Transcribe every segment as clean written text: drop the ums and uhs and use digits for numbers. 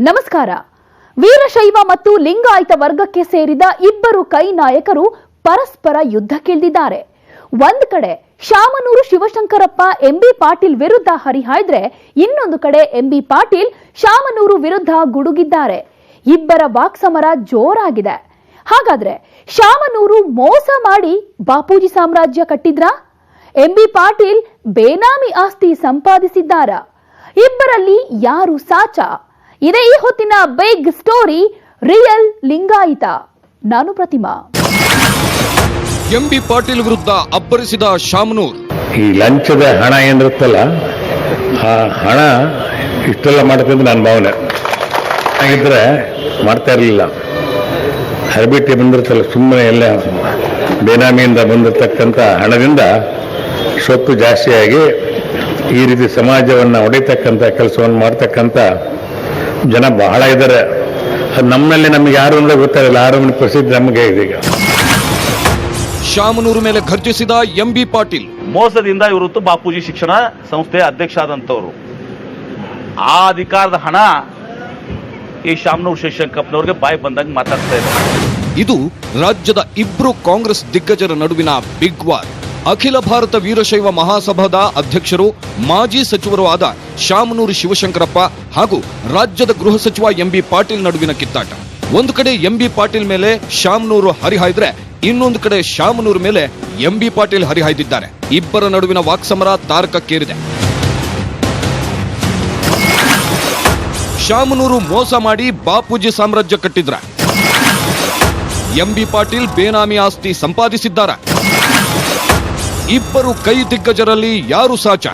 ನಮಸ್ಕಾರ. ವೀರಶೈವ ಮತ್ತು ಲಿಂಗಾಯತ ವರ್ಗಕ್ಕೆ ಸೇರಿದ ಇಬ್ಬರು ಕೈ ನಾಯಕರು ಪರಸ್ಪರ ಯುದ್ಧಕ್ಕಿಳಿದಿದ್ದಾರೆ. ಒಂದು ಕಡೆ ಶಾಮನೂರು ಶಿವಶಂಕರಪ್ಪ ಎಂಬಿ ಪಾಟೀಲ್ ವಿರುದ್ಧ ಹರಿಹಾಯ್ದ್ರೆ, ಇನ್ನೊಂದು ಕಡೆ ಎಂಬಿ ಪಾಟೀಲ್ ಶಾಮನೂರು ವಿರುದ್ಧ ಗುಡುಗಿದ್ದಾರೆ. ಇಬ್ಬರ ವಾಕ್ಸಮರ ಜೋರಾಗಿದೆ. ಹಾಗಾದ್ರೆ ಶಾಮನೂರು ಮೋಸ ಮಾಡಿ ಬಾಪೂಜಿ ಸಾಮ್ರಾಜ್ಯ ಕಟ್ಟಿದ್ರಾ? ಎಂಬಿ ಪಾಟೀಲ್ ಬೇನಾಮಿ ಆಸ್ತಿ ಸಂಪಾದಿಸಿದ್ದಾರ? ಇಬ್ಬರಲ್ಲಿ ಯಾರು ಸಾಚ? ಇದೇ ಈ ಹೊತ್ತಿನ ಬಿಗ್ ಸ್ಟೋರಿ, ರಿಯಲ್ ಲಿಂಗಾಯತ. ನಾನು ಪ್ರತಿಮಾ. ಎಂಬಿ ಪಾಟೀಲ್ ವಿರುದ್ಧ ಅಬ್ಬರಿಸಿದ ಶಾಮನೂರ್. ಈ ಲಂಚದ ಹಣ ಏನಿರುತ್ತಲ್ಲ, ಆ ಹಣ ಇಷ್ಟೆಲ್ಲ ಮಾಡ್ತಂದ್ರೆ ನನ್ನ ಭಾವನೆ ಹಾಗಿದ್ರೆ ಮಾಡ್ತಾ ಇರಲಿಲ್ಲ. ಹರಬಿಟ್ಟಿ ಬಂದಿರ್ತಲ್ಲ, ಸುಮ್ಮನೆ ಎಲ್ಲ ಬೇನಾಮಿಯಿಂದ ಬಂದಿರತಕ್ಕಂಥ ಹಣದಿಂದ ಸೊತ್ತು ಜಾಸ್ತಿಯಾಗಿ ಈ ರೀತಿ ಸಮಾಜವನ್ನು ಹೊಡಿತಕ್ಕಂಥ ಕೆಲಸವನ್ನು ಮಾಡ್ತಕ್ಕಂಥ ಜನ ಬಹಳ ಇದ್ದಾರೆ. ನಮ್ಮಲ್ಲಿ ನಮಗೆ ಯಾರು ಅಂದ್ರೆ ಗೊತ್ತಾಗಲ್ಲ. ಆರೋಗ್ಯ ಪ್ರಸಿದ್ಧಿ ನಮಗೆ ಇದೀಗ. ಶಾಮನೂರು ಮೇಲೆ ಘರ್ಜಿಸಿದ ಎಂಬಿ ಪಾಟೀಲ್. ಮೋಸದಿಂದ ಇವರು ಬಾಪೂಜಿ ಶಿಕ್ಷಣ ಸಂಸ್ಥೆಯ ಅಧ್ಯಕ್ಷ ಆದಂತವರು. ಆ ಅಧಿಕಾರದ ಹಣ ಈ ಶಾಮನೂರು ಶಿವಶಂಕರಪ್ಪನವ್ರಿಗೆ ಬಾಯಿ ಬಂದಾಗ ಮಾತಾಡ್ತಾ ಇದ್ದಾರೆ. ಇದು ರಾಜ್ಯದ ಇಬ್ರು ಕಾಂಗ್ರೆಸ್ ದಿಗ್ಗಜರ ನಡುವಿನ ಬಿಗ್ ವಾರ್. ಅಖಿಲ ಭಾರತ ವೀರಶೈವ ಮಹಾಸಭಾದ ಅಧ್ಯಕ್ಷರು, ಮಾಜಿ ಸಚಿವರು ಆದ ಶಾಮನೂರು ಶಿವಶಂಕರಪ್ಪ ಹಾಗೂ ರಾಜ್ಯದ ಗೃಹ ಸಚಿವ ಎಂಬಿ ಪಾಟೀಲ್ ನಡುವಿನ ಕಿತ್ತಾಟ. ಒಂದು ಕಡೆ ಎಂಬಿ ಪಾಟೀಲ್ ಮೇಲೆ ಶಾಮನೂರು ಹರಿಹಾಯ್ದ್ರೆ, ಇನ್ನೊಂದು ಕಡೆ ಶಾಮನೂರು ಮೇಲೆ ಎಂಬಿ ಪಾಟೀಲ್ ಹರಿಹಾಯ್ದಿದ್ದಾರೆ. ಇಬ್ಬರ ನಡುವಿನ ವಾಕ್ಸಮರ ತಾರಕಕ್ಕೇರಿದೆ. ಶಾಮನೂರು ಮೋಸ ಮಾಡಿ ಬಾಪೂಜಿ ಸಾಮ್ರಾಜ್ಯ ಕಟ್ಟಿದ್ರ? ಎಂಬಿ ಪಾಟೀಲ್ ಬೇನಾಮಿ ಆಸ್ತಿ ಸಂಪಾದಿಸಿದ್ದಾರ? ಇಬ್ಬರು ಕೈ ದಿಗ್ಗಜರಲ್ಲಿ ಯಾರು ಸಾಚ?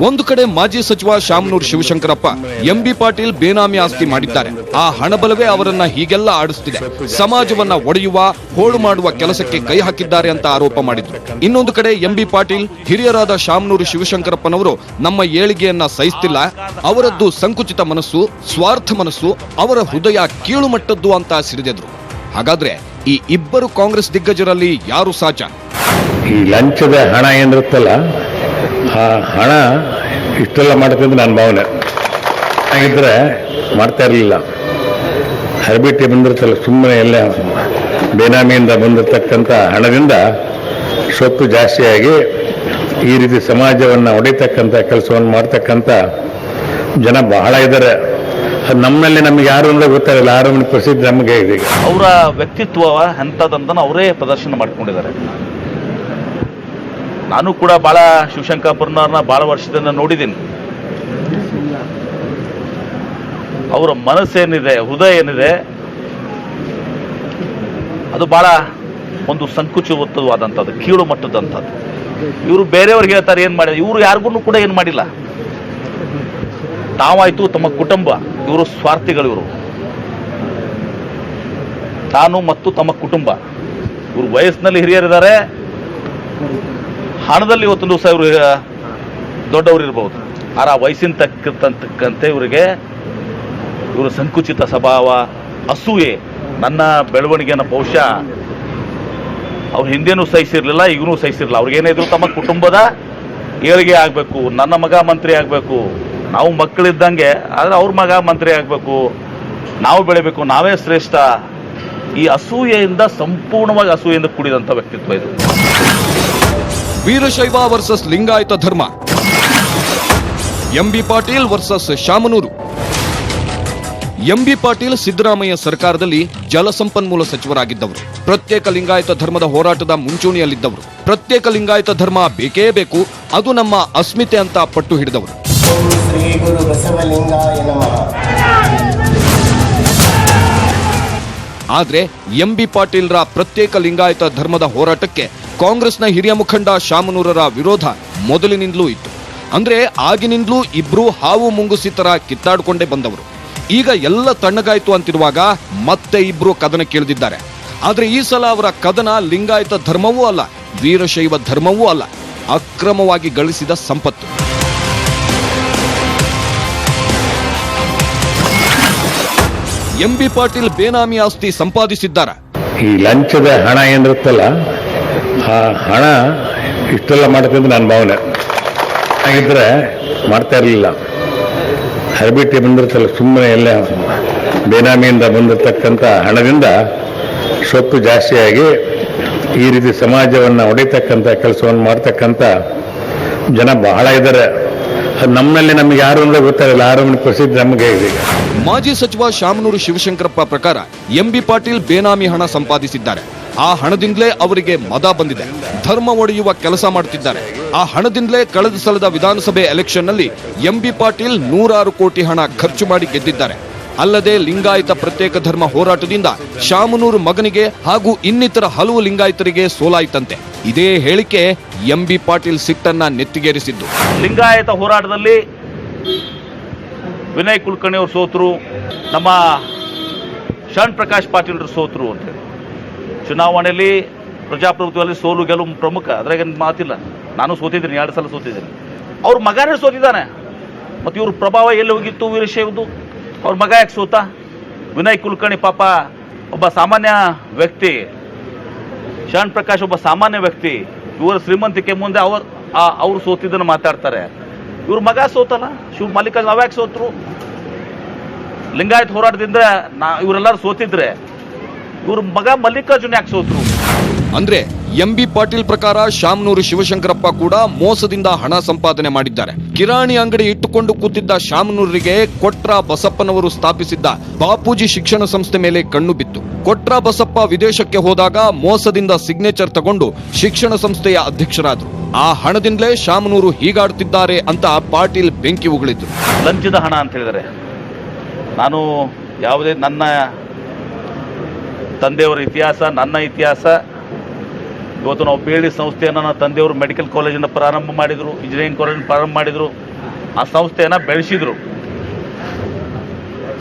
ಒಂದು ಕಡೆ ಮಾಜಿ ಸಚಿವ ಶಾಮನೂರು ಶಿವಶಂಕರಪ್ಪ, ಎಂಬಿ ಪಾಟೀಲ್ ಬೇನಾಮಿ ಆಸ್ತಿ ಮಾಡಿದ್ದಾರೆ. ಆ ಹಣಬಲವೇ ಅವರನ್ನ ಹೀಗೆಲ್ಲ ಆಡಿಸ್ತಿದೆ. ಸಮಾಜವನ್ನ ಒಡೆಯುವ, ಹೋಳು ಮಾಡುವ ಕೆಲಸಕ್ಕೆ ಕೈ ಹಾಕಿದ್ದಾರೆ ಅಂತ ಆರೋಪ ಮಾಡಿದ್ರು. ಇನ್ನೊಂದು ಕಡೆ ಎಂಬಿ ಪಾಟೀಲ್, ಹಿರಿಯರಾದ ಶಾಮನೂರು ಶಿವಶಂಕರಪ್ಪನವರು ನಮ್ಮ ಏಳಿಗೆಯನ್ನ ಸಹಿಸ್ತಿಲ್ಲ, ಅವರದ್ದು ಸಂಕುಚಿತ ಮನಸ್ಸು, ಸ್ವಾರ್ಥ ಮನಸ್ಸು, ಅವರ ಹೃದಯ ಕೀಳು ಮಟ್ಟದ್ದು ಅಂತ ಸಿಡಿದೆದ್ರು. ಹಾಗಾದ್ರೆ ಈ ಇಬ್ಬರು ಕಾಂಗ್ರೆಸ್ ದಿಗ್ಗಜರಲ್ಲಿ ಯಾರು ಸಾಚ? ಈ ಲಂಚದ ಹಣ ಏನಿರುತ್ತಲ್ಲ, ಆ ಹಣ ಇಷ್ಟೆಲ್ಲ ಮಾಡ್ತಂದ್ರೆ ನನ್ನ ಭಾವನೆ ಹಾಗಿದ್ರೆ ಮಾಡ್ತಾ ಇರಲಿಲ್ಲ. ಹರಬಿಟ್ಟಿ ಬಂದಿರ್ತಲ್ಲ, ಸುಮ್ಮನೆ ಎಲ್ಲ ಬೇನಾಮಿಯಿಂದ ಬಂದಿರತಕ್ಕಂಥ ಹಣದಿಂದ ಸೊತ್ತು ಜಾಸ್ತಿಯಾಗಿ ಈ ರೀತಿ ಸಮಾಜವನ್ನು ಹೊಡಿತಕ್ಕಂಥ ಕೆಲಸವನ್ನು ಮಾಡ್ತಕ್ಕಂಥ ಜನ ಬಹಳ ಇದ್ದಾರೆ. ನಮ್ಮಲ್ಲಿ ನಮಗೆ ಯಾರು ಅಂದ್ರೆ ಗೊತ್ತಾಗಲ್ಲ. ಆರೋಗ್ಯ ಪ್ರಸಿದ್ಧಿ ನಮಗೆ ಇದೀಗ. ಅವರ ವ್ಯಕ್ತಿತ್ವ ಎಂಥದಂತ ಅವರೇ ಪ್ರದರ್ಶನ ಮಾಡ್ಕೊಂಡಿದ್ದಾರೆ. ನಾನು ಕೂಡ ಬಹಳ ಶಿವಶಂಕರಪ್ಪನವ್ರನ್ನ ಬಹಳ ವರ್ಷದಿಂದ ನೋಡಿದ್ದೀನಿ. ಅವರ ಮನಸ್ಸೇನಿದೆ, ಹೃದಯ ಏನಿದೆ, ಅದು ಬಹಳ ಒಂದು ಸಂಕುಚಿತವಾದಂಥದ್ದು, ಕೀಳು ಮಟ್ಟದಂಥದ್ದು. ಇವರು ಬೇರೆಯವ್ರಿಗೆ ಹೇಳ್ತಾರೆ ಏನು ಮಾಡಿದ, ಇವರು ಯಾರಿಗೂ ಕೂಡ ಏನು ಮಾಡಿಲ್ಲ. ತಾವಾಯ್ತು, ತಮ್ಮ ಕುಟುಂಬ, ಇವರು ಸ್ವಾರ್ಥಿಗಳು. ಇವರು ತಾನು ಮತ್ತು ತಮ್ಮ ಕುಟುಂಬ. ಇವರು ವಯಸ್ಸಿನಲ್ಲಿ ಹಿರಿಯರಿದ್ದಾರೆ, ಹಣದಲ್ಲಿ ಇವತ್ತೊಂದು ದಿವಸ ಇವರು ದೊಡ್ಡವರು ಇರಬಹುದು. ಆ ವಯಸ್ಸಿನ ತಕ್ಕಂತೆ ಇವರಿಗೆ ಇವರು ಸಂಕುಚಿತ ಸ್ವಭಾವ, ಅಸೂಯೆ, ನನ್ನ ಬೆಳವಣಿಗೆಯನ್ನು ಬಹುಶಃ ಅವ್ರು ಹಿಂದೇನೂ ಸಹಿಸಿರ್ಲಿಲ್ಲ, ಈಗನೂ ಸಹಿಸಿರಲಿಲ್ಲ. ಅವ್ರಿಗೇನಿದ್ರು ತಮ್ಮ ಕುಟುಂಬದ ಏಳಿಗೆ ಆಗಬೇಕು, ನನ್ನ ಮಗ ಮಂತ್ರಿ ಆಗಬೇಕು, ನಾವು ಮಕ್ಕಳಿದ್ದಂಗೆ, ಆದರೆ ಅವ್ರ ಮಗ ಮಂತ್ರಿ ಆಗಬೇಕು, ನಾವು ಬೆಳಿಬೇಕು, ನಾವೇ ಶ್ರೇಷ್ಠ. ಈ ಅಸೂಯೆಯಿಂದ, ಸಂಪೂರ್ಣವಾಗಿ ಅಸೂಯೆಯಿಂದ ಕೂಡಿದಂಥ ವ್ಯಕ್ತಿತ್ವ ಇದು. ವೀರಶೈವ ವರ್ಸಸ್ ಲಿಂಗಾಯತ ಧರ್ಮ. M B Patil versus Shamanur. M B Patil Siddaramaiah ಸರ್ಕಾರದಲ್ಲಿ ಜಲಸಂಪನ್ಮೂಲ ಸಚಿವರಾಗಿದ್ದವರು. ಪ್ರತ್ಯೇಕ ಲಿಂಗಾಯತ ಧರ್ಮದ ಹೋರಾಟದ ಮುಂಚೂಣಿಯಲ್ಲಿದ್ದವರು. ಪ್ರತ್ಯೇಕ ಲಿಂಗಾಯತ ಧರ್ಮ ಬೇಕೇ ಬೇಕು, ಅದು ನಮ್ಮ ಅಸ್ಮಿತೆ ಅಂತ ಪಟ್ಟು ಹಿಡಿದವರು. ಆದ್ರೆ ಎಂಬಿ ಪಾಟೀಲ್ರ ಪ್ರತ್ಯೇಕ ಲಿಂಗಾಯತ ಧರ್ಮದ ಹೋರಾಟಕ್ಕೆ ಕಾಂಗ್ರೆಸ್ನ ಹಿರಿಯ ಮುಖಂಡ ಶಾಮನೂರರ ವಿರೋಧ ಮೊದಲಿನಿಂದಲೂ ಇತ್ತು. ಅಂದ್ರೆ ಆಗಿನಿಂದಲೂ ಇಬ್ರು ಹಾವು ಮುಂಗುಸಿ ತರ ಕಿತ್ತಾಡ್ಕೊಂಡೇ ಬಂದವರು. ಈಗ ಎಲ್ಲ ತಣ್ಣಗಾಯ್ತು ಅಂತಿರುವಾಗ ಮತ್ತೆ ಇಬ್ರು ಕದನ ಕೇಳಿದ್ದಾರೆ. ಆದ್ರೆ ಈ ಸಲ ಅವರ ಕದನ ಲಿಂಗಾಯತ ಧರ್ಮವೂ ಅಲ್ಲ, ವೀರಶೈವ ಧರ್ಮವೂ ಅಲ್ಲ, ಅಕ್ರಮವಾಗಿ ಗಳಿಸಿದ ಸಂಪತ್ತು. ಎಂಬಿ ಪಾಟೀಲ್ ಬೇನಾಮಿ ಆಸ್ತಿ ಸಂಪಾದಿಸಿದ್ದಾರ? ಈ ಲಂಚದ ಹಣ ಏನಿರುತ್ತಲ್ಲ, ಆ ಹಣ ಇಷ್ಟೆಲ್ಲ ಮಾಡ್ತಂದ್ರೆ ನನ್ನ ಭಾವನೆ ಹಾಗಿದ್ರೆ ಮಾಡ್ತಾ ಇರಲಿಲ್ಲ. ಹರ್ಬಿಟಿ ಬಂದಿರ್ತಲ್ಲ, ಸುಮ್ಮನೆ ಎಲ್ಲ ಬೇನಾಮಿಯಿಂದ ಬಂದಿರತಕ್ಕಂಥ ಹಣದಿಂದ ಸೊತ್ತು ಜಾಸ್ತಿಯಾಗಿ ಈ ರೀತಿ ಸಮಾಜವನ್ನು ಹೊಡಿತಕ್ಕಂಥ ಕೆಲಸವನ್ನು ಮಾಡ್ತಕ್ಕಂಥ ಜನ ಬಹಳ ಇದ್ದಾರೆ. ಅದು ನಮ್ಮಲ್ಲಿ ನಮಗೆ ಯಾರು ಅಂದ್ರೆ ಗೊತ್ತಾಗಲ್ಲ. ಆರೋಗ್ಯ ಪ್ರಸಿದ್ಧಿ ನಮಗೆ ಇದೆ. ಮಾಜಿ ಸಚಿವ ಶಾಮನೂರು ಶಿವಶಂಕರಪ್ಪ ಪ್ರಕಾರ ಎಂಬಿ ಪಾಟೀಲ್ ಬೇನಾಮಿ ಹಣ ಸಂಪಾದಿಸಿದ್ದಾರೆ. ಆ ಹಣದಿಂದಲೇ ಅವರಿಗೆ ಮದ ಬಂದಿದೆ. ಧರ್ಮ ಒಡೆಯುವ ಕೆಲಸ ಮಾಡುತ್ತಿದ್ದಾರೆ. ಆ ಹಣದಿಂದಲೇ ಕಳೆದ ಸಲದ ವಿಧಾನಸಭೆ ಎಲೆಕ್ಷನ್ನಲ್ಲಿ ಎಂಬಿ ಪಾಟೀಲ್ 100 ಕೋಟಿ ಹಣ ಖರ್ಚು ಮಾಡಿ ಗೆದ್ದಿದ್ದಾರೆ. ಅಲ್ಲದೆ ಲಿಂಗಾಯತ ಪ್ರತ್ಯೇಕ ಧರ್ಮ ಹೋರಾಟದಿಂದ ಶಾಮನೂರು ಮಗನಿಗೆ ಹಾಗೂ ಇನ್ನಿತರ ಹಲವು ಲಿಂಗಾಯತರಿಗೆ ಸೋಲಾಯಿತಂತೆ. ಇದೇ ಹೇಳಿಕೆ ಎಂಬಿ ಪಾಟೀಲ್ ಸಿಟ್ಟನ್ನ ನೆತ್ತಿಗೇರಿಸಿದ್ದು. ಲಿಂಗಾಯತ ಹೋರಾಟದಲ್ಲಿ ವಿನಯ್ ಕುಲಕರ್ಣಿ ಅವರು ಸೋತರು, ನಮ್ಮ ಶರಣ್ ಪ್ರಕಾಶ್ ಪಾಟೀಲ್ ಸೋತರು ಅಂತೇಳಿ. ಚುನಾವಣೆಯಲ್ಲಿ ಪ್ರಜಾಪ್ರಭುತ್ವದಲ್ಲಿ ಸೋಲು ಗೆಲುವು ಪ್ರಮುಖ, ಅದ್ರಾಗ ಮಾತಿಲ್ಲ. ನಾನು ಸೋತಿದ್ದೀನಿ, 2 ಸಲ ಸೋತಿದ್ದೀನಿ. ಅವ್ರ ಮಗನೇ ಸೋತಿದ್ದಾನೆ. ಮತ್ತು ಇವ್ರ ಪ್ರಭಾವ ಎಲ್ಲಿ ಹೋಗಿತ್ತು ವೀರಶೈವದು? ಅವ್ರ ಮಗ ಯಾಕೆ ಸೋತ? ವಿನಯ್ ಕುಲಕರ್ಣಿ ಪಾಪ ಒಬ್ಬ ಸಾಮಾನ್ಯ ವ್ಯಕ್ತಿ, ಶರಣ್ ಪ್ರಕಾಶ್ ಒಬ್ಬ ಸಾಮಾನ್ಯ ವ್ಯಕ್ತಿ. ಇವರ ಶ್ರೀಮಂತಿಕೆ ಮುಂದೆ ಅವ್ರು ಸೋತಿದ್ದನ್ನು ಮಾತಾಡ್ತಾರೆ. ಇವ್ರ ಮಗ ಸೋತಲ್ಲ, ಮಲ್ಲಿಕಾರ್ಜುನ ಅವ್ಯಾಕೆ ಸೋತರು? ಲಿಂಗಾಯತ್ ಹೋರಾಟದಿಂದ ಇವರೆಲ್ಲರೂ ಸೋತಿದ್ರೆ ಇವ್ರ ಮಗ ಮಲ್ಲಿಕಾರ್ಜುನ ಯಾಕೆ ಸೋತರು? ಅಂದ್ರೆ ಎಂಬಿ ಪಾಟೀಲ್ ಪ್ರಕಾರ ಶಾಮನೂರು ಶಿವಶಂಕರಪ್ಪ ಕೂಡ ಮೋಸದಿಂದ ಹಣ ಸಂಪಾದನೆ ಮಾಡಿದ್ದಾರೆ. ಕಿರಾಣಿ ಅಂಗಡಿ ಇಟ್ಟುಕೊಂಡು ಕೂತಿದ್ದ ಶಾಮನೂರಿಗೆ ಕೊಟ್ರ ಬಸಪ್ಪನವರು ಸ್ಥಾಪಿಸಿದ್ದ ಬಾಪೂಜಿ ಶಿಕ್ಷಣ ಸಂಸ್ಥೆ ಮೇಲೆ ಕಣ್ಣು ಬಿತ್ತು. ಕೊಟ್ರ ಬಸಪ್ಪ ವಿದೇಶಕ್ಕೆ ಹೋದಾಗ ಮೋಸದಿಂದ ಸಿಗ್ನೇಚರ್ ತಗೊಂಡು ಶಿಕ್ಷಣ ಸಂಸ್ಥೆಯ ಅಧ್ಯಕ್ಷರಾದರು. ಆ ಹಣದಿಂದಲೇ ಶಾಮನೂರು ಹೀಗಾಡುತ್ತಿದ್ದಾರೆ ಅಂತ ಪಾಟೀಲ್ ಬೆಂಕಿ ಉಗುಳಿದ್ರು. ಲಂಚದ ಹಣ ಅಂತ ಹೇಳಿದರೆ, ನಾನು ಯಾವುದೇ ನನ್ನ ತಂದೆಯವರ ಇತಿಹಾಸ, ನನ್ನ ಇತಿಹಾಸ, ಇವತ್ತು ನಾವು PhD ಸಂಸ್ಥೆಯನ್ನು ನನ್ನ ತಂದೆಯವರು ಮೆಡಿಕಲ್ ಕಾಲೇಜನ್ನು ಪ್ರಾರಂಭ ಮಾಡಿದರು, ಇಂಜಿನಿಯರಿಂಗ್ ಕಾಲೇಜನ್ನು ಪ್ರಾರಂಭ ಮಾಡಿದರು, ಆ ಸಂಸ್ಥೆಯನ್ನು ಬೆಳೆಸಿದರು.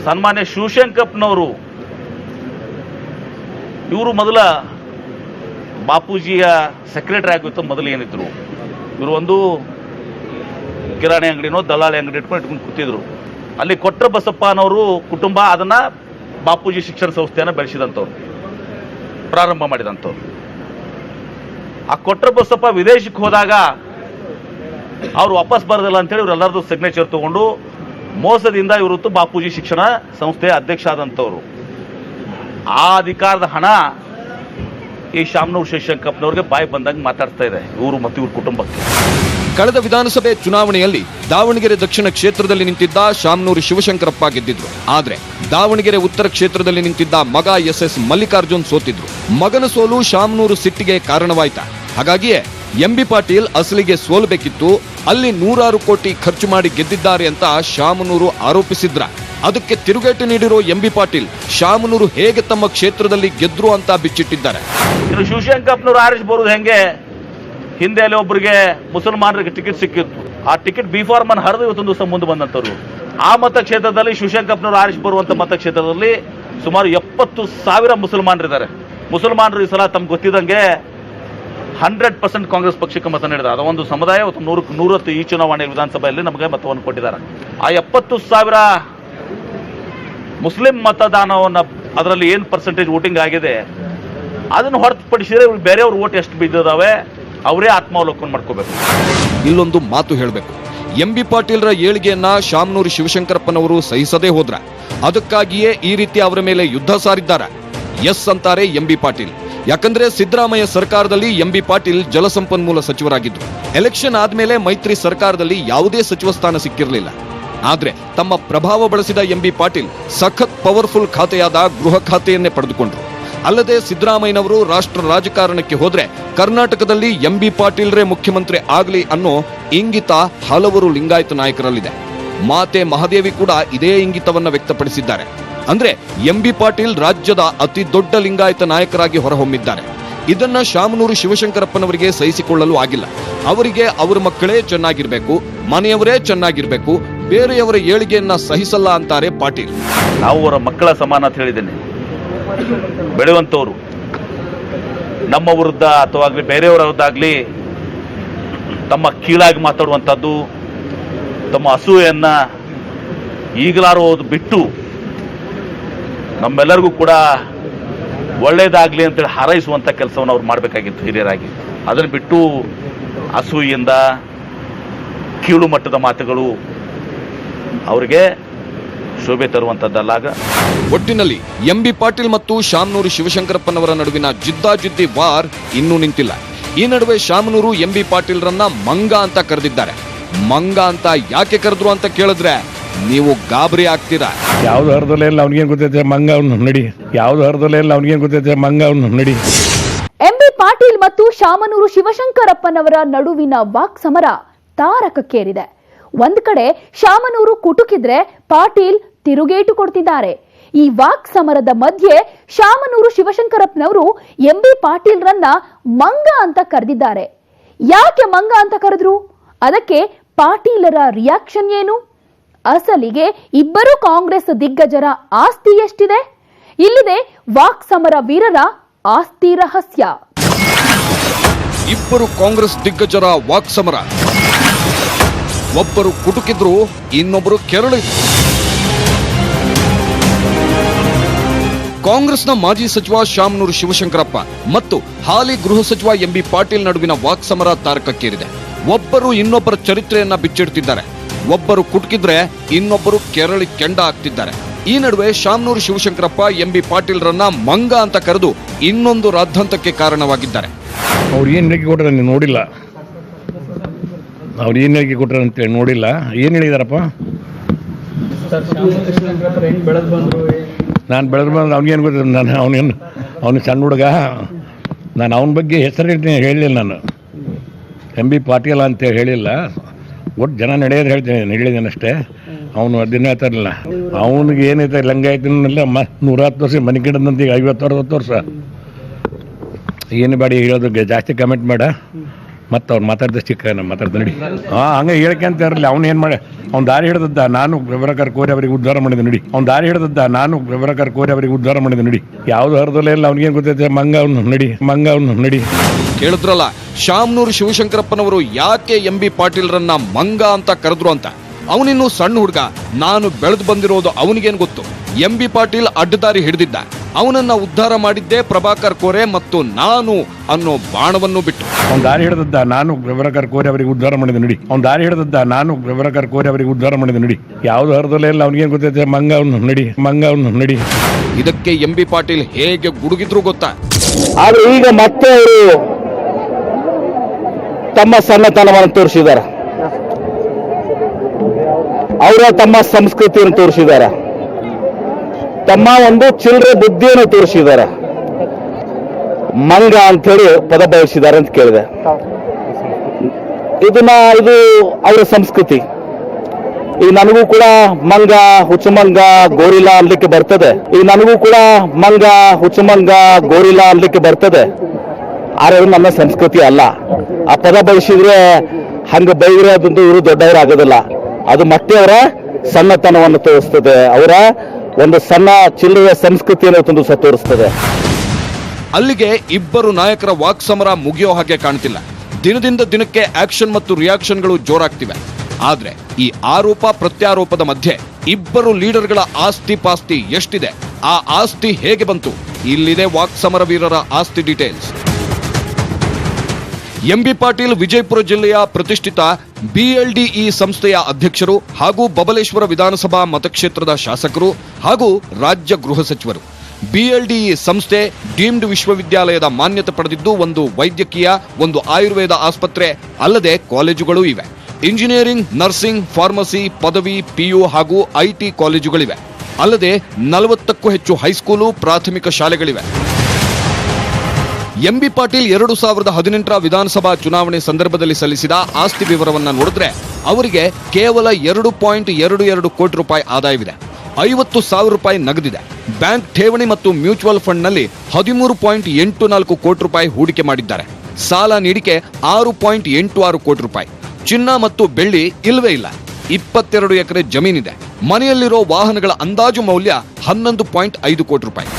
ಸನ್ಮಾನ್ಯ ಶಿವಶಂಕರಪ್ಪನವರು ಇವರು ಮೊದಲ ಬಾಪೂಜಿಯ ಸೆಕ್ರೆಟರಿ ಆಗಿತ್ತು. ಮೊದಲು ಏನಿದ್ರು ಇವರು ಒಂದು ಕಿರಾಣಿ ಅಂಗಡಿನೋ ದಲಾಳಿ ಅಂಗಡಿ ಇಟ್ಕೊಂಡು ಕೂತಿದ್ರು. ಅಲ್ಲಿ ಕೊಟ್ರ ಬಸಪ್ಪನವರು ಕುಟುಂಬ ಅದನ್ನ ಬಾಪೂಜಿ ಶಿಕ್ಷಣ ಸಂಸ್ಥೆಯನ್ನು ಬೆಳೆಸಿದಂಥವ್ರು, ಪ್ರಾರಂಭ ಮಾಡಿದಂಥವ್ರು. ಆ ಕೊಟ್ರ ಬಸಪ್ಪ ವಿದೇಶಕ್ಕೆ ಹೋದಾಗ ಅವ್ರು ವಾಪಸ್ ಬರೋದಿಲ್ಲ ಅಂತೇಳಿ ಇವರೆಲ್ಲರದು ಸಿಗ್ನೇಚರ್ ತಗೊಂಡು ಮೋಸದಿಂದ ಇವತ್ತು ಬಾಪೂಜಿ ಶಿಕ್ಷಣ ಸಂಸ್ಥೆಯ ಅಧ್ಯಕ್ಷ ಆದಂಥವ್ರು. ಆ ಅಧಿಕಾರದ ಹಣ ಈ ಶಾಮನೂರು ಶಿವಶಂಕರಪ್ಪನವ್ರಿಗೆ ಬಾಯಿ ಬಂದಾಗ ಮಾತಾಡ್ತಾ ಇದೆ, ಇವರು ಮತ್ತು ಇವ್ರ ಕುಟುಂಬಕ್ಕೆ. ಕಳೆದ ವಿಧಾನಸಭೆ ಚುನಾವಣೆಯಲ್ಲಿ ದಾವಣಗೆರೆ ದಕ್ಷಿಣ ಕ್ಷೇತ್ರದಲ್ಲಿ ನಿಂತಿದ್ದ ಶಾಮನೂರು ಶಿವಶಂಕರಪ್ಪ ಗೆದ್ದಿದ್ರು. ಆದ್ರೆ ದಾವಣಗೆರೆ ಉತ್ತರ ಕ್ಷೇತ್ರದಲ್ಲಿ ನಿಂತಿದ್ದ ಮಗ SS ಮಲ್ಲಿಕಾರ್ಜುನ್ ಸೋತಿದ್ರು. ಮಗನ ಸೋಲು ಶಾಮನೂರು ಸಿಟ್ಟಿಗೆ ಕಾರಣವಾಯ್ತಾ? ಹಾಗಾಗಿಯೇ ಎಂಬಿ ಪಾಟೀಲ್ ಅಸಲಿಗೆ ಸೋಲಬೇಕಿತ್ತು, ಅಲ್ಲಿ 100 ಕೋಟಿ ಖರ್ಚು ಮಾಡಿ ಗೆದ್ದಿದ್ದಾರೆ ಅಂತ ಶಾಮನೂರು ಆರೋಪಿಸಿದ್ರ. ಅದಕ್ಕೆ ತಿರುಗೇಟು ನೀಡಿರೋ ಎಂಬಿ ಪಾಟೀಲ್ ಶಾಮನೂರು ಹೇಗೆ ತಮ್ಮ ಕ್ಷೇತ್ರದಲ್ಲಿ ಗೆದ್ರು ಅಂತ ಬಿಚ್ಚಿಟ್ಟಿದ್ದಾರೆ. ಇನ್ನು ಶಿವಶಂಕರಪ್ಪನವರು ಆರಿಸಿ ಬರುವುದು ಹೆಂಗೆ? ಹಿಂದೆ ಅಲ್ಲಿ ಒಬ್ಬರಿಗೆ ಮುಸಲ್ಮಾನರಿಗೆ ಟಿಕೆಟ್ ಸಿಕ್ಕಿತ್ತು. ಆ ಟಿಕೆಟ್ B.Pharm ಅನ್ನು ಹರಿದು ಇವತ್ತೊಂದು ದಿವಸ ಮುಂದೆ ಬಂದಂತವ್ರು. ಆ ಮತಕ್ಷೇತ್ರದಲ್ಲಿ ಶಿವಶಂಕರಪ್ಪನವರು ಆರಿಸಿ ಬರುವಂತ ಮತಕ್ಷೇತ್ರದಲ್ಲಿ ಸುಮಾರು 70,000 ಮುಸಲ್ಮಾನರಿದ್ದಾರೆ. ಮುಸಲ್ಮಾನರು ಈ ಸಲ ತಮ್ಗೆ ಗೊತ್ತಿದ್ದಂಗೆ 100% ಕಾಂಗ್ರೆಸ್ ಪಕ್ಷಕ್ಕೆ ಮತ ನೀಡಿದ್ದಾರೆ. ಅದೊಂದು ಸಮುದಾಯ 100 ಈ ಚುನಾವಣೆ ವಿಧಾನಸಭೆಯಲ್ಲಿ ನಮಗೆ ಮತವನ್ನು ಕೊಟ್ಟಿದ್ದಾರೆ. ಆ 70,000 ಮುಸ್ಲಿಂ ಮತದಾನವನ್ನು, ಅದರಲ್ಲಿ ಏನು ಪರ್ಸೆಂಟೇಜ್ ವೋಟಿಂಗ್ ಆಗಿದೆ ಅದನ್ನು ಹೊರತುಪಡಿಸಿದ್ರೆ ಬೇರೆಯವ್ರ ವೋಟ್ ಎಷ್ಟು ಬಿದ್ದಿದ್ದಾವೆ ಅವರೇ ಆತ್ಮಾವಲೋಕನ ಮಾಡ್ಕೋಬೇಕು. ಇಲ್ಲೊಂದು ಮಾತು ಹೇಳಬೇಕು. ಎಂಬಿ ಪಾಟೀಲ್ರ ಏಳಿಗೆಯನ್ನ ಶಾಮನೂರು ಶಿವಶಂಕರಪ್ಪನವರು ಸಹಿಸದೇ ಹೋದ್ರ, ಅದಕ್ಕಾಗಿಯೇ ಈ ರೀತಿ ಅವರ ಮೇಲೆ ಯುದ್ಧ ಸಾರಿದ್ದಾರೆ. ಎಸ್ ಅಂತಾರೆ ಎಂಬಿ ಪಾಟೀಲ್. ಯಾಕಂದ್ರೆ ಸಿದ್ದರಾಮಯ್ಯ ಸರ್ಕಾರದಲ್ಲಿ ಎಂಬಿ ಪಾಟೀಲ್ ಜಲಸಂಪನ್ಮೂಲ ಸಚಿವರಾಗಿದ್ರು. ಎಲೆಕ್ಷನ್ ಆದ್ಮೇಲೆ ಮೈತ್ರಿ ಸರ್ಕಾರದಲ್ಲಿ ಯಾವುದೇ ಸಚಿವ ಸ್ಥಾನ ಸಿಕ್ಕಿರಲಿಲ್ಲ. ಆದ್ರೆ ತಮ್ಮ ಪ್ರಭಾವ ಬಳಸಿದ ಎಂಬಿ ಪಾಟೀಲ್ ಸಖತ್ ಪವರ್ಫುಲ್ ಖಾತೆಯಾದ ಗೃಹ ಖಾತೆಯನ್ನೇ ಪಡೆದುಕೊಂಡ್ರು. ಅಲ್ಲದೆ ಸಿದ್ದರಾಮಯ್ಯನವರು ರಾಷ್ಟ್ರ ರಾಜಕಾರಣಕ್ಕೆ ಹೋದ್ರೆ ಕರ್ನಾಟಕದಲ್ಲಿ ಎಂಬಿ ಪಾಟೀಲ್ರೇ ಮುಖ್ಯಮಂತ್ರಿ ಆಗಲಿ ಅನ್ನೋ ಇಂಗಿತ ಹಲವರು ಲಿಂಗಾಯತ ನಾಯಕರಲ್ಲಿದೆ. ಮಾತೆ ಮಹಾದೇವಿ ಕೂಡ ಇದೇ ಇಂಗಿತವನ್ನ ವ್ಯಕ್ತಪಡಿಸಿದ್ದಾರೆ. ಅಂದ್ರೆ ಎಂಬಿ ಪಾಟೀಲ್ ರಾಜ್ಯದ ಅತಿ ದೊಡ್ಡ ಲಿಂಗಾಯತ ನಾಯಕರಾಗಿ ಹೊರಹೊಮ್ಮಿದ್ದಾರೆ. ಇದನ್ನ ಶಾಮನೂರು ಶಿವಶಂಕರಪ್ಪನವರಿಗೆ ಸಹಿಸಿಕೊಳ್ಳಲು ಆಗಿಲ್ಲ. ಅವರಿಗೆ ಅವರ ಮಕ್ಕಳೇ ಚೆನ್ನಾಗಿರ್ಬೇಕು, ಮನೆಯವರೇ ಚೆನ್ನಾಗಿರ್ಬೇಕು, ಬೇರೆಯವರ ಏಳಿಗೆಯನ್ನ ಸಹಿಸಲ್ಲ ಅಂತಾರೆ ಪಾಟೀಲ್. ನಾವು ಅವರ ಮಕ್ಕಳ ಸಮಾನ ಅಂತ ಹೇಳಿದ್ದೇನೆ. ಬೆಳೆಯುವಂಥವ್ರು ನಮ್ಮ ವಿರುದ್ಧ ಅಥವಾ ಬೇರೆಯವರ ವಿರುದ್ಧಾಗ್ಲಿ ತಮ್ಮ ಕೀಳಾಗಿ ಮಾತಾಡುವಂಥದ್ದು, ತಮ್ಮ ಅಸೂಯೆಯನ್ನ ಈಗಲಾರು ಬಿಟ್ಟು ನಮ್ಮೆಲ್ಲರಿಗೂ ಕೂಡ ಒಳ್ಳೇದಾಗ್ಲಿ ಅಂತೇಳಿ ಹಾರೈಸುವಂಥ ಕೆಲಸವನ್ನು ಅವ್ರು ಮಾಡಬೇಕಾಗಿತ್ತು ಹಿರಿಯರಾಗಿ. ಅದನ್ನು ಬಿಟ್ಟು ಅಸೂಯೆಯಿಂದ ಕೀಳು ಮಟ್ಟದ ಮಾತುಗಳು ಅವರಿಗೆ ಶೋಭೆ ತರುವಂಥದ್ದಲ್ಲ. ಒಟ್ಟಿನಲ್ಲಿ ಎಂಬಿ ಪಾಟೀಲ್ ಮತ್ತು ಶಾಮನೂರು ಶಿವಶಂಕರಪ್ಪನವರ ನಡುವಿನ ಜಿದ್ದಾಜಿದ್ದಿ ವಾರ್ ಇನ್ನೂ ನಿಂತಿಲ್ಲ. ಈ ನಡುವೆ ಶಾಮನೂರು ಎಂಬಿ ಪಾಟೀಲ್ರನ್ನ ಮಂಗ ಅಂತ ಕರೆದಿದ್ದಾರೆ. ಮಂಗ ಅಂತ ಯಾಕೆ ಕರೆದ್ರು ಅಂತ ಕೇಳಿದ್ರೆ ನೀವು ಗಾಬರಿ ಆಗ್ತೀರಾ. ಯಾವ್ದು ಹರಿದಲ್ಲೇ ಇಲ್ಲ ಅವ್ನಿಗೇನು ಗೊತ್ತೈತೆ ಮಂಗ ಅವ್ನು ನಡಿ, ಯಾವ್ದು ಹರಿದಲ್ಲೇ ಇಲ್ಲ ಅವ್ನಿಗೇನು ಗೊತ್ತೈತೆ ಮಂಗ ಅವ್ನು ನಡಿ. ಎಂಬಿ ಪಾಟೀಲ್ ಮತ್ತು ಶಾಮನೂರು ಶಿವಶಂಕರಪ್ಪನವರ ನಡುವಿನ ವಾಕ್ಸಮರ ತಾರಕಕ್ಕೇರಿದೆ. ಒಂದ್ ಕಡೆ ಶಾಮನೂರು ಕುಟುಕಿದ್ರೆ ಪಾಟೀಲ್ ತಿರುಗೇಟು ಕೊಡ್ತಿದ್ದಾರೆ. ಈ ವಾಕ್ಸಮರದ ಮಧ್ಯೆ ಶಾಮನೂರು ಶಿವಶಂಕರಪ್ಪನವರು ಎಂಬಿ ಪಾಟೀಲ್ರನ್ನ ಮಂಗ ಅಂತ ಕರೆದಿದ್ದಾರೆ. ಯಾಕೆ ಮಂಗ ಅಂತ ಕರೆದ್ರು? ಅದಕ್ಕೆ ಪಾಟೀಲರ ರಿಯಾಕ್ಷನ್ ಏನು? ಅಸಲಿಗೆ ಇಬ್ಬರು ಕಾಂಗ್ರೆಸ್ ದಿಗ್ಗಜರ ಆಸ್ತಿ ಎಷ್ಟಿದೆ? ಇಲ್ಲಿದೆ ವಾಕ್ಸಮರ ವೀರರ ಆಸ್ತಿ ರಹಸ್ಯ. ಇಬ್ಬರು ಕಾಂಗ್ರೆಸ್ ದಿಗ್ಗಜರ ವಾಕ್ಸಮರ. ಒಬ್ಬರು ಕುಟುಕಿದ್ರು, ಇನ್ನೊಬ್ಬರು ಕೆರಳಿದ್ರು. ಕಾಂಗ್ರೆಸ್ನ ಮಾಜಿ ಸಚಿವ ಶಾಮನೂರು ಶಿವಶಂಕರಪ್ಪ ಮತ್ತು ಹಾಲಿ ಗೃಹ ಸಚಿವ ಎಂಬಿ ಪಾಟೀಲ್ ನಡುವಿನ ವಾಕ್ಸಮರ ತಾರಕಕ್ಕೇರಿದೆ. ಒಬ್ಬರು ಇನ್ನೊಬ್ಬರ ಚರಿತ್ರೆಯನ್ನ ಬಿಚ್ಚಿಡ್ತಿದ್ದಾರೆ. ಒಬ್ಬರು ಕುಟುಕಿದ್ರೆ ಇನ್ನೊಬ್ಬರು ಕೆರಳಿ ಕೆಂಡ ಆಗ್ತಿದ್ದಾರೆ. ಈ ನಡುವೆ ಶಾಮನೂರು ಶಿವಶಂಕರಪ್ಪ ಎಂಬಿ ಪಾಟೀಲ್ರನ್ನ ಮಂಗ ಅಂತ ಕರೆದು ಇನ್ನೊಂದು ರಾದ್ಧಾಂತಕ್ಕೆ ಕಾರಣವಾಗಿದ್ದಾರೆ. ಅವ್ರು ಏನು ಹೇಳಿಕೆ ಕೊಟ್ರೆ ನೀವು ನೋಡಿಲ್ಲ, ಅವ್ರು ಏನು ಹೇಳಿಕೆ ಕೊಟ್ರೆ ಅಂತೇಳಿ ನೋಡಿಲ್ಲ. ಏನು ಹೇಳಿದಾರಪ್ಪ? ನಾನು ಬೆಳೆದು ಬಂದು ಅವ್ನಿಗೇನು ಗೊತ್ತಿಲ್ಲ. ನಾನು ಅವನು ಸಣ್ಣ ಹುಡುಗ, ನಾನು ಅವನ ಬಗ್ಗೆ ಹೆಸರು ಹೇಳಿಲ್ಲ. ನಾನು ಎಂ ಬಿ ಪಾಟೀಲ ಅಂತೇಳಿ ಹೇಳಿಲ್ಲ. ಒಟ್ಟು ಜನ ನಡೆಯೋದು ಹೇಳ್ತೇನೆ, ಹೇಳಿದ್ದೇನೆ ಅಷ್ಟೇ. ಅವನು ಅದನ್ನ ಹೇಳ್ತಾರಲ್ಲ, ಅವನಿಗೆ ಏನೈತೆ ಲಂಗಾಯತಿನಲ್ಲ 110 ವರ್ಷ ಮನೆ ಗಿಡದಂತ ಈಗ 50-60 ವರ್ಷ. ಏನು ಬೇಡ ಹೇಳೋದು, ಜಾಸ್ತಿ ಕಮೆಂಟ್ ಬೇಡ. ಮತ್ತು ಅವ್ರು ಮಾತಾಡ್ದ ಚಿಕ್ಕ ಮಾತಾಡ್ದ ನಡಿ. ಹಂಗೆ ಹೇಳಕ್ಕೆ ಅಂತ ಇರಲಿ. ಅವ್ನು ಏನು ಮಾಡಿ ಅವ್ನು ದಾರಿ ಹಿಡಿದದ್ದ, ನಾನು ಪ್ರಭಾಕರ್ ಕೋರಿ ಅವರಿಗೆ ಉದ್ಧಾರ ಮಾಡಿದೆ ನಡಿ. ಅವ್ನು ದಾರಿ ಹಿಡಿದದ್ದ, ನಾನು ಪ್ರಭಾಕರ್ ಕೋರಿ ಅವರಿಗೆ ಉದ್ಧಾರ ಮಾಡಿದೆ ನಡಿ. ಯಾವ್ದು ಹರಿದಲ್ಲೇ ಇಲ್ಲ ಅವ್ನಿಗೇನು ಗೊತ್ತೈತೆ ಮಂಗ ಅವ್ನು ನಡಿ, ಮಂಗ ಅವ್ನು ನಡಿ. ಕೇಳಿದ್ರಲ್ಲ, ಶಾಮನೂರು ಶಿವಶಂಕರಪ್ಪನವರು ಯಾಕೆ ಎಂಬಿ ಪಾಟೀಲ್ರನ್ನ ಮಂಗ ಅಂತ ಕರೆದ್ರು ಅಂತ. ಅವನಿನ್ನೂ ಸಣ್ಣ ಹುಡುಗ, ನಾನು ಬೆಳೆದು ಬಂದಿರೋದು ಅವನಿಗೇನು ಗೊತ್ತು. ಎಂಬಿ ಪಾಟೀಲ್ ಅಡ್ಡದಾರಿ ಹಿಡಿದಿದ್ದ. ಅವನನ್ನ ಉದ್ಧಾರ ಮಾಡಿದ್ದೇ ಪ್ರಭಾಕರ್ ಕೋರೆ ಮತ್ತು ನಾನು ಅನ್ನೋ ಬಾಣವನ್ನು ಬಿಟ್ಟು. ಅವ್ನು ದಾರಿ ಹಿಡಿದದ್ದ, ನಾನು ಪ್ರಭಾಕರ್ ಕೋರಿ ಅವರಿಗೆ ಉದ್ಧಾರ ಮಾಡಿದೆ ನಡಿ. ಅವ್ನು ದಾರಿ ಹಿಡಿದದ್ದ, ನಾನು ಪ್ರಭಾಕರ್ ಕೋರಿ ಅವರಿಗೆ ಉದ್ಧಾರ ಮಾಡಿದೆ ನಡಿ. ಯಾವ್ದು ಹರಿದಲ್ಲೇ ಇಲ್ಲ ಅವ್ನಿಗೇನು ಗೊತ್ತೈತೆ ಮಂಗ ಅವ್ನು ನಡಿ, ಮಂಗ ಅವ್ನು ನಡಿ. ಇದಕ್ಕೆ ಎಂಬಿ ಪಾಟೀಲ್ ಹೇಗೆ ಗುಡುಗಿದ್ರು ಗೊತ್ತಾ? ಆದ್ರೆ ಈಗ ಮತ್ತೆ ಅವರು ತಮ್ಮ ಸಣ್ಣತನವನ್ನು ತೋರಿಸಿದ್ದಾರೆ. ಅವರ ತಮ್ಮ ಸಂಸ್ಕೃತಿಯನ್ನು ತೋರಿಸಿದ್ದಾರೆ. ತಮ್ಮ ಒಂದು ಚಿಲ್ಲರೆ ಬುದ್ಧಿಯನ್ನು ತೋರಿಸಿದ್ದಾರೆ. ಮಂಗ ಅಂತ ಹೇಳಿ ಪದ ಬಳಸಿದ್ದಾರೆ ಅಂತ ಕೇಳಿದೆ. ಇದು ಅವರ ಸಂಸ್ಕೃತಿ. ಈಗ ನನಗೂ ಕೂಡ ಮಂಗ, ಹುಚ್ಚುಮಂಗ, ಗೋರಿಲಾ ಅನ್ಲಿಕ್ಕೆ ಬರ್ತದೆ. ಈಗ ನನಗೂ ಕೂಡ ಮಂಗ, ಹುಚ್ಚುಮಂಗ, ಗೋರಿಲಾ ಅನ್ಲಿಕ್ಕೆ ಬರ್ತದೆ. ಆದ್ರೆ ಅದು ನಮ್ಮ ಸಂಸ್ಕೃತಿ ಅಲ್ಲ. ಆ ಪದ ಬಳಸಿದ್ರೆ ಹಂಗ ಬೈದ್ರೆ ಅದಂತೂ ಇವರು ದೊಡ್ಡವರಾಗೋದಿಲ್ಲ. ಅದು ಮತ್ತೆ ಅವರ ಸಣ್ಣತನವನ್ನು ತೋರಿಸ್ತದೆ. ಅವರ ಒಂದು ಸಣ್ಣ ಚಿಲ್ಲರೆಯ ಸಂಸ್ಕೃತಿಯನ್ನು ತಂದು ಸಹ ತೋರಿಸ್ತದೆ. ಅಲ್ಲಿಗೆ ಇಬ್ಬರು ನಾಯಕರ ವಾಕ್ಸಮರ ಮುಗಿಯೋ ಹಾಗೆ ಕಾಣ್ತಿಲ್ಲ. ದಿನದಿಂದ ದಿನಕ್ಕೆ ಆಕ್ಷನ್ ಮತ್ತು ರಿಯಾಕ್ಷನ್ಗಳು ಜೋರಾಗ್ತಿವೆ. ಆದ್ರೆ ಈ ಆರೋಪ ಪ್ರತ್ಯಾರೋಪದ ಮಧ್ಯೆ ಇಬ್ಬರು ಲೀಡರ್ಗಳ ಆಸ್ತಿ ಪಾಸ್ತಿ ಎಷ್ಟಿದೆ, ಆ ಆಸ್ತಿ ಹೇಗೆ ಬಂತು, ಇಲ್ಲಿದೆ ವಾಕ್ಸಮರ ವೀರರ ಆಸ್ತಿ ಡೀಟೇಲ್ಸ್. ಎಂಬಿ ಪಾಟೀಲ್ ವಿಜಯಪುರ ಜಿಲ್ಲೆಯ ಪ್ರತಿಷ್ಠಿತ ಬಿಎಲ್ಡಿಇ ಸಂಸ್ಥೆಯ ಅಧ್ಯಕ್ಷರು ಹಾಗೂ ಬಬಲೇಶ್ವರ ವಿಧಾನಸಭಾ ಮತಕ್ಷೇತ್ರದ ಶಾಸಕರು ಹಾಗೂ ರಾಜ್ಯ ಗೃಹ ಸಚಿವರು. ಬಿಎಲ್ಡಿಇ ಸಂಸ್ಥೆ ಡೀಮ್ಡ್ ವಿಶ್ವವಿದ್ಯಾಲಯದ ಮಾನ್ಯತೆ ಪಡೆದಿದ್ದು ಒಂದು ವೈದ್ಯಕೀಯ, ಒಂದು ಆಯುರ್ವೇದ ಆಸ್ಪತ್ರೆ ಅಲ್ಲದೆ ಕಾಲೇಜುಗಳೂ ಇವೆ. ಇಂಜಿನಿಯರಿಂಗ್, ನರ್ಸಿಂಗ್, ಫಾರ್ಮಸಿ, ಪದವಿ, ಪಿಯು ಹಾಗೂ ಐಟಿ ಕಾಲೇಜುಗಳಿವೆ. ಅಲ್ಲದೆ 40ಕ್ಕೂ ಹೆಚ್ಚು ಹೈಸ್ಕೂಲು, ಪ್ರಾಥಮಿಕ ಶಾಲೆಗಳಿವೆ. ಎಂಬಿ ಪಾಟೀಲ್ 2018ರ ವಿಧಾನಸಭಾ ಚುನಾವಣೆ ಸಂದರ್ಭದಲ್ಲಿ ಸಲ್ಲಿಸಿದ ಆಸ್ತಿ ವಿವರವನ್ನು ನೋಡಿದ್ರೆ ಅವರಿಗೆ ಕೇವಲ 2.22 ಕೋಟಿ ರೂಪಾಯಿ ಆದಾಯವಿದೆ. 50,000 ರೂಪಾಯಿ ನಗದಿದೆ. ಬ್ಯಾಂಕ್ ಠೇವಣಿ ಮತ್ತು ಮ್ಯೂಚುವಲ್ ಫಂಡ್ನಲ್ಲಿ 13.84 ಕೋಟಿ ರೂಪಾಯಿ ಹೂಡಿಕೆ ಮಾಡಿದ್ದಾರೆ. ಸಾಲ ನೀಡಿಕೆ 6.86 ಕೋಟಿ ರೂಪಾಯಿ. ಚಿನ್ನ ಮತ್ತು ಬೆಳ್ಳಿ ಇಲ್ಲವೇ ಇಲ್ಲ. 22 ಎಕರೆ ಜಮೀನಿದೆ. ಮನೆಯಲ್ಲಿರೋ ವಾಹನಗಳ ಅಂದಾಜು ಮೌಲ್ಯ 11.5 ಕೋಟಿ ರೂಪಾಯಿ.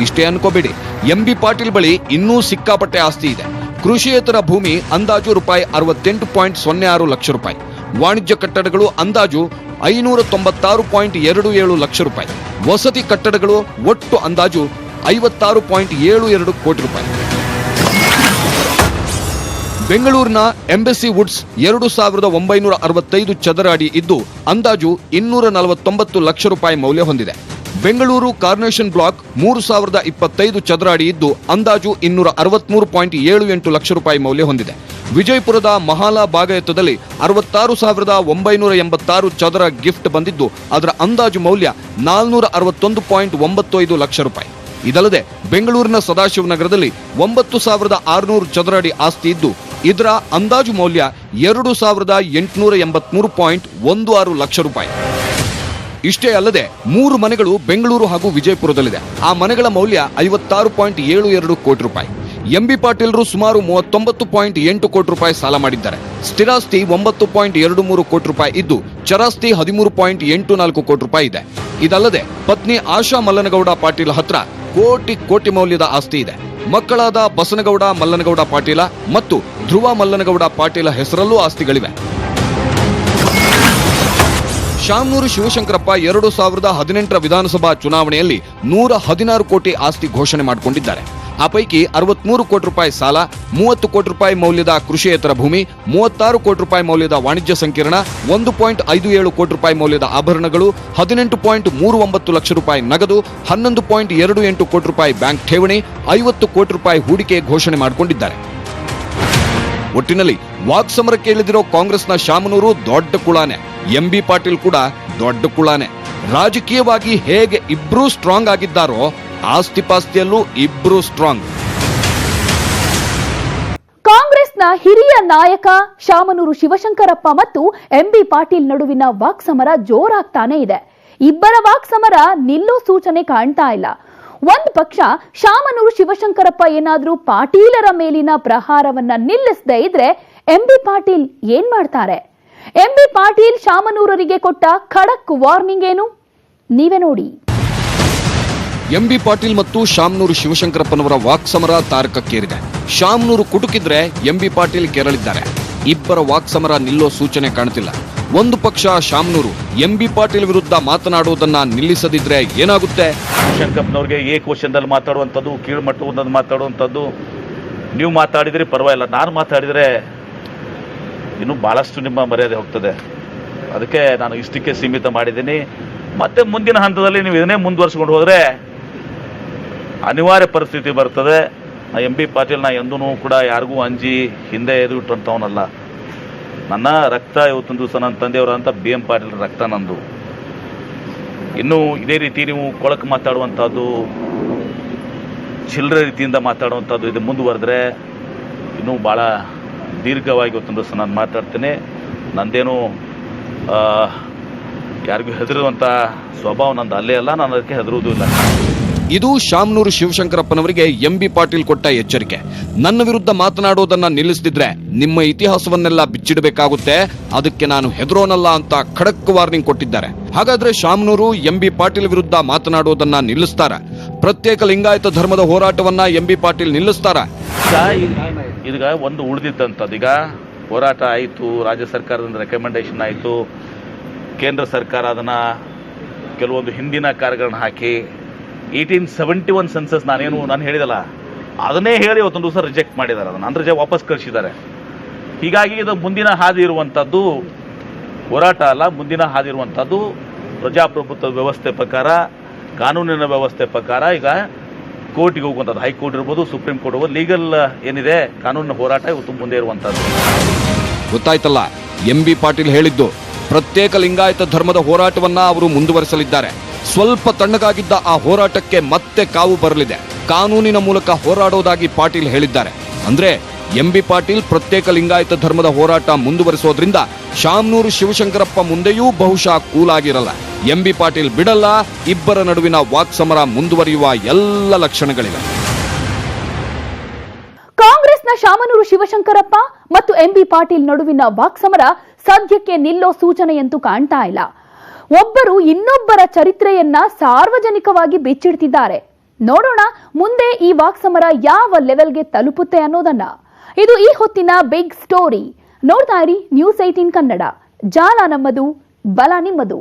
ಇಷ್ಟೇ ಅನ್ಕೋಬೇಡಿ, ಎಂಬಿ ಪಾಟೀಲ್ ಬಳಿ ಇನ್ನೂ ಸಿಕ್ಕಾಪಟ್ಟೆ ಆಸ್ತಿ ಇದೆ. ಕೃಷಿಯೇತರ ಭೂಮಿ ಅಂದಾಜು ರೂಪಾಯಿ 68.06 ಲಕ್ಷ ರೂಪಾಯಿ. ವಾಣಿಜ್ಯ ಕಟ್ಟಡಗಳು ಅಂದಾಜು 596.27 ಲಕ್ಷ ರೂಪಾಯಿ. ವಸತಿ ಕಟ್ಟಡಗಳು ಒಟ್ಟು ಅಂದಾಜು 56.72 ಕೋಟಿ ರೂಪಾಯಿ. ಬೆಂಗಳೂರಿನ ಎಂಬಸಿ ವುಡ್ಸ್ 2,965 ಚದರ ಅಡಿ ಇದ್ದು ಅಂದಾಜು 249 ಲಕ್ಷ ರೂಪಾಯಿ ಮೌಲ್ಯ ಹೊಂದಿದೆ. ಬೆಂಗಳೂರು ಕಾರ್ನೇಷನ್ ಬ್ಲಾಕ್ 3,025 ಚದರ ಅಡಿ ಇದ್ದು ಅಂದಾಜು 263.78 ಲಕ್ಷ ರೂಪಾಯಿ ಮೌಲ್ಯ ಹೊಂದಿದೆ. ವಿಜಯಪುರದ ಮಹಾಲಾ ಭಾಗ ಎತ್ತದಲ್ಲಿ 66,986 ಚದರ ಗಿಫ್ಟ್ ಬಂದಿದ್ದು ಅದರ ಅಂದಾಜು ಮೌಲ್ಯ 461.95 ಲಕ್ಷ ರೂಪಾಯಿ. ಇದಲ್ಲದೆ ಬೆಂಗಳೂರಿನ ಸದಾಶಿವನಗರದಲ್ಲಿ 9,600 ಚದರ ಅಡಿ ಆಸ್ತಿ ಇದ್ದು ಇದರ ಅಂದಾಜು ಮೌಲ್ಯ 2,883.16 ಲಕ್ಷ ರೂಪಾಯಿ. ಇಷ್ಟೇ ಅಲ್ಲದೆ 3 ಮನೆಗಳು ಬೆಂಗಳೂರು ಹಾಗೂ ವಿಜಯಪುರದಲ್ಲಿದೆ. ಆ ಮನೆಗಳ ಮೌಲ್ಯ 56.72 ಕೋಟಿ ರೂಪಾಯಿ. ಎಂಬಿ ಪಾಟೀಲ್ರು ಸುಮಾರು 39.8 ಕೋಟಿ ರೂಪಾಯಿ ಸಾಲ ಮಾಡಿದ್ದಾರೆ. ಸ್ಥಿರಾಸ್ತಿ 9.23 ಕೋಟಿ ರೂಪಾಯಿ ಇದ್ದು ಚರಾಸ್ತಿ 13.84 ಕೋಟಿ ರೂಪಾಯಿ ಇದೆ. ಇದಲ್ಲದೆ ಪತ್ನಿ ಆಶಾ ಮಲ್ಲನಗೌಡ ಪಾಟೀಲ್ ಹತ್ರ ಕೋಟಿ ಮೌಲ್ಯದ ಆಸ್ತಿ ಇದೆ. ಮಕ್ಕಳಾದ ಬಸನಗೌಡ ಮಲ್ಲನಗೌಡ ಪಾಟೀಲ ಮತ್ತು ಧ್ರುವ ಮಲ್ಲನಗೌಡ ಪಾಟೀಲ ಹೆಸರಲ್ಲೂ ಆಸ್ತಿಗಳಿವೆ. ಶಾಮನೂರು ಶಿವಶಂಕರಪ್ಪ 2018ರ ವಿಧಾನಸಭಾ ಚುನಾವಣೆಯಲ್ಲಿ 116 ಕೋಟಿ ಆಸ್ತಿ ಘೋಷಣೆ ಮಾಡಿಕೊಂಡಿದ್ದಾರೆ. ಆ ಪೈಕಿ 63 ಕೋಟಿ ರೂಪಾಯಿ ಸಾಲ, 30 ಕೋಟಿ ರೂಪಾಯಿ ಮೌಲ್ಯದ ಕೃಷಿಯೇತರ ಭೂಮಿ, 36 ಕೋಟಿ ರೂಪಾಯಿ ಮೌಲ್ಯದ ವಾಣಿಜ್ಯ ಸಂಕೀರ್ಣ, 1.57 ಕೋಟಿ ರೂಪಾಯಿ ಮೌಲ್ಯದ ಆಭರಣಗಳು, 18.39 ಲಕ್ಷ ರೂಪಾಯಿ ನಗದು, 11.28 ಕೋಟಿ ರೂಪಾಯಿ ಬ್ಯಾಂಕ್ ಠೇವಣಿ, 50 ಕೋಟಿ ರೂಪಾಯಿ ಹೂಡಿಕೆ ಘೋಷಣೆ ಮಾಡಿಕೊಂಡಿದ್ದಾರೆ. ಒಟ್ಟಿನಲ್ಲಿ ವಾಕ್ಸಮರಕ್ಕೆ ಇಳಿದಿರೋ ಕಾಂಗ್ರೆಸ್ನ ಶಾಮನೂರು ದೊಡ್ಡ ಕುಳಾನೆ, ಎಂಬಿ ಪಾಟೀಲ್ ಕೂಡ ದೊಡ್ಡ ಕುಳಾನೆ. ರಾಜಕೀಯವಾಗಿ ಹೇಗೆ ಇಬ್ರೂ ಸ್ಟ್ರಾಂಗ್ ಆಗಿದ್ದಾರೋ ಆಸ್ತಿಪಾಸ್ತಿಯಲ್ಲೂ ಇಬ್ರು ಸ್ಟ್ರಾಂಗ್. ಕಾಂಗ್ರೆಸ್ನ ಹಿರಿಯ ನಾಯಕ ಶಾಮನೂರು ಶಿವಶಂಕರಪ್ಪ ಮತ್ತು ಎಂಬಿ ಪಾಟೀಲ್ ನಡುವಿನ ವಾಕ್ಸಮರ ಜೋರಾಗ್ತಾನೆ ಇದೆ. ಇಬ್ಬರ ವಾಕ್ಸಮರ ನಿಲ್ಲೋ ಸೂಚನೆ ಕಾಣ್ತಾ ಇಲ್ಲ. ಒಂದು ಪಕ್ಷ ಶಾಮನೂರು ಶಿವಶಂಕರಪ್ಪ ಏನಾದ್ರೂ ಪಾಟೀಲರ ಮೇಲಿನ ಪ್ರಹಾರವನ್ನ ನಿಲ್ಲಿಸದೇ ಇದ್ರೆ ಎಂಬಿ ಪಾಟೀಲ್ ಏನ್ ಮಾಡ್ತಾರೆ? ಎಂಬಿ ಪಾಟೀಲ್ ಶಾಮನೂರರಿಗೆ ಕೊಟ್ಟ ಖಡಕ್ ವಾರ್ನಿಂಗ್ ಏನು? ನೀವೇ ನೋಡಿ. ಎಂಬಿ ಪಾಟೀಲ್ ಮತ್ತು ಶಾಮನೂರು ಶಿವಶಂಕರಪ್ಪನವರ ವಾಕ್ಸಮರ ತಾರಕಕ್ಕೇರಿದೆ. ಶಾಮನೂರು ಕುಟುಕಿದ್ರೆ ಎಂಬಿ ಪಾಟೀಲ್ ಕೆರಳಿದ್ದಾರೆ. ಇಬ್ಬರ ವಾಕ್ಸಮರ ನಿಲ್ಲೋ ಸೂಚನೆ ಕಾಣ್ತಿಲ್ಲ. ಒಂದು ಪಕ್ಷ ಶಾಮನೂರು ಎಂಬಿ ಪಾಟೀಲ್ ವಿರುದ್ಧ ಮಾತನಾಡುವುದನ್ನ ನಿಲ್ಲಿಸದಿದ್ರೆ ಏನಾಗುತ್ತೆ? ಶಿವಶಂಕರಪ್ಪನವ್ರಿಗೆ ಏಕವಚನದಲ್ಲಿ ಮಾತಾಡುವಂಥದ್ದು, ಕೀಳ್ಮಟ್ಟದಲ್ಲಿ ಮಾತಾಡುವಂಥದ್ದು, ನೀವು ಮಾತಾಡಿದ್ರೆ ಪರವಾಗಿಲ್ಲ, ನಾನು ಮಾತಾಡಿದರೆ ಇನ್ನೂ ಭಾಳಷ್ಟು ನಿಮ್ಮ ಮರ್ಯಾದೆ ಹೋಗ್ತದೆ. ಅದಕ್ಕೆ ನಾನು ಇಷ್ಟಕ್ಕೆ ಸೀಮಿತ ಮಾಡಿದ್ದೀನಿ. ಮತ್ತೆ ಮುಂದಿನ ಹಂತದಲ್ಲಿ ನೀವು ಇದನ್ನೇ ಮುಂದುವರಿಸ್ಕೊಂಡು ಹೋದರೆ ಅನಿವಾರ್ಯ ಪರಿಸ್ಥಿತಿ ಬರ್ತದೆ. ಎಂಬಿ ಪಾಟೀಲ್ನ ಎಂದೂ ಕೂಡ ಯಾರಿಗೂ ಅಂಜಿ ಹಿಂದೆ ಎದುರುಟ್ಟಂಥವನಲ್ಲ. ನನ್ನ ರಕ್ತ ಇವತ್ತೊಂದು ದಿವಸ ನನ್ನ ತಂದೆಯವರಂತ BM ಪಾಟೀಲ್ ರಕ್ತ ನಂದು. ಇನ್ನೂ ಇದೇ ರೀತಿ ನೀವು ಕೊಳಕು ಮಾತಾಡುವಂಥದ್ದು, ಚಿಲ್ಲರೆ ರೀತಿಯಿಂದ ಮಾತಾಡುವಂಥದ್ದು ಇದು ಮುಂದುವರೆದ್ರೆ ಇನ್ನೂ ಭಾಳ ದೀರ್ಘವಾಗಿ ಇವತ್ತೊಂದು ದಿವಸ ನಾನು ಮಾತಾಡ್ತೇನೆ. ನಂದೇನು ಯಾರಿಗೂ ಹೆದರುವಂಥ ಸ್ವಭಾವ ನಂದು ಅಲ್ಲೇ ಅಲ್ಲ, ನಾನು ಅದಕ್ಕೆ ಹೆದರುವುದೂ ಇಲ್ಲ. ಇದು ಶಾಮನೂರು ಶಿವಶಂಕರಪ್ಪನವರಿಗೆ ಎಂಬಿ ಪಾಟೀಲ್ ಕೊಟ್ಟ ಎಚ್ಚರಿಕೆ. ನನ್ನ ವಿರುದ್ಧ ಮಾತನಾಡೋದನ್ನ ನಿಲ್ಲಿಸದಿದ್ರೆ ನಿಮ್ಮ ಇತಿಹಾಸವನ್ನೆಲ್ಲ ಬಿಚ್ಚಿಡಬೇಕಾಗುತ್ತೆ, ಅದಕ್ಕೆ ನಾನು ಹೆದರೋನಲ್ಲ ಅಂತ ಖಡಕ್ ವಾರ್ನಿಂಗ್ ಕೊಟ್ಟಿದ್ದಾರೆ. ಹಾಗಾದ್ರೆ ಶಾಮನೂರು ಎಂಬಿ ಪಾಟೀಲ್ ವಿರುದ್ಧ ಮಾತನಾಡೋದನ್ನ ನಿಲ್ಲಿಸ್ತಾರ? ಪ್ರತ್ಯೇಕ ಲಿಂಗಾಯತ ಧರ್ಮದ ಹೋರಾಟವನ್ನ ಎಂಬಿ ಪಾಟೀಲ್ ನಿಲ್ಲಿಸ್ತಾರ? ಈಗ ಒಂದು ಉಳಿದಿದ್ದಂಥದ್ದು, ಈಗ ಹೋರಾಟ ಆಯಿತು, ರಾಜ್ಯ ಸರ್ಕಾರದಿಂದ ರೆಕಮೆಂಡೇಶನ್ ಆಯಿತು, ಕೇಂದ್ರ ಸರ್ಕಾರ ಅದನ್ನು ಕೆಲವೊಂದು ಹಿಂದಿನ ಕಾರ್ಯಗಳನ್ನ ಹಾಕಿ 1871 ಸೆನ್ಸಸ್ ನಾನು ಹೇಳಿದಲ್ಲ ಅದನ್ನೇ ಹೇಳಿ ಇವತ್ತೊಂದು ದಿವಸ ರಿಜೆಕ್ಟ್ ಮಾಡಿದ್ದಾರೆ. ಅದನ್ನು ಅಂದರೆ ವಾಪಸ್ ಕಳಿಸಿದ್ದಾರೆ. ಹೀಗಾಗಿ ಇದು ಮುಂದಿನ ಹಾದಿ ಇರುವಂಥದ್ದು ಹೋರಾಟ ಅಲ್ಲ, ಮುಂದಿನ ಹಾದಿ ಇರುವಂಥದ್ದು ಪ್ರಜಾಪ್ರಭುತ್ವ ವ್ಯವಸ್ಥೆ ಪ್ರಕಾರ, ಕಾನೂನಿನ ವ್ಯವಸ್ಥೆ ಪ್ರಕಾರ ಈಗ ಕೋರ್ಟಿಗೆ ಹೋಗುವಂಥದ್ದು, ಹೈಕೋರ್ಟ್ ಇರ್ಬೋದು, ಸುಪ್ರೀಂ ಕೋರ್ಟ್ ಇರ್ಬೋದು, ಲೀಗಲ್ ಏನಿದೆ ಕಾನೂನಿನ ಹೋರಾಟ ಇವತ್ತು ಮುಂದೆ ಇರುವಂಥದ್ದು. ಗೊತ್ತಾಯ್ತಲ್ಲ, ಎಂಬಿ ಪಾಟೀಲ್ ಹೇಳಿದ್ದು ಪ್ರತ್ಯೇಕ ಲಿಂಗಾಯತ ಧರ್ಮದ ಹೋರಾಟವನ್ನ ಅವರು ಮುಂದುವರಿಸಲಿದ್ದಾರೆ. ಸ್ವಲ್ಪ ತಣ್ಣಗಾಗಿದ್ದ ಆ ಹೋರಾಟಕ್ಕೆ ಮತ್ತೆ ಕಾವು ಬರಲಿದೆ. ಕಾನೂನಿನ ಮೂಲಕ ಹೋರಾಡೋದಾಗಿ ಪಾಟೀಲ್ ಹೇಳಿದ್ದಾರೆ. ಅಂದ್ರೆ ಎಂಬಿ ಪಾಟೀಲ್ ಪ್ರತ್ಯೇಕ ಲಿಂಗಾಯತ ಧರ್ಮದ ಹೋರಾಟ ಮುಂದುವರಿಸೋದ್ರಿಂದ ಶಾಮನೂರು ಶಿವಶಂಕರಪ್ಪ ಮುಂದೆಯೂ ಬಹುಶಃ ಕೂಲಾಗಿರಲ್ಲ. ಎಂಬಿ ಪಾಟೀಲ್ ಬಿಡಲ್ಲ. ಇಬ್ಬರ ನಡುವಿನ ವಾಕ್ಸಮರ ಮುಂದುವರಿಯುವ ಎಲ್ಲ ಲಕ್ಷಣಗಳಿವೆ. ಕಾಂಗ್ರೆಸ್ನ ಶಾಮನೂರು ಶಿವಶಂಕರಪ್ಪ ಮತ್ತು ಎಂಬಿ ಪಾಟೀಲ್ ನಡುವಿನ ವಾಕ್ಸಮರ ಸದ್ಯಕ್ಕೆ ನಿಲ್ಲೋ ಸೂಚನೆಯಂತೂ ಕಾಣ್ತಾ ಇಲ್ಲ. ಒಬ್ಬರು ಇನ್ನೊಬ್ಬರ ಚರಿತ್ರೆಯನ್ನ ಸಾರ್ವಜನಿಕವಾಗಿ ಬಿಚ್ಚಿಡ್ತಿದ್ದಾರೆ. ನೋಡೋಣ ಮುಂದೆ ಈ ವಾಕ್ಸಮರ ಯಾವ ಲೆವೆಲ್ಗೆ ತಲುಪುತ್ತೆ ಅನ್ನೋದನ್ನ. ಇದು ಈ ಹೊತ್ತಿನ ಬಿಗ್ ಸ್ಟೋರಿ. ನೋಡ್ತಾ ಇರಿ News 18 ಕನ್ನಡ. ಜಾಲ ನಮ್ಮದು, ಬಲ ನಿಮ್ಮದು.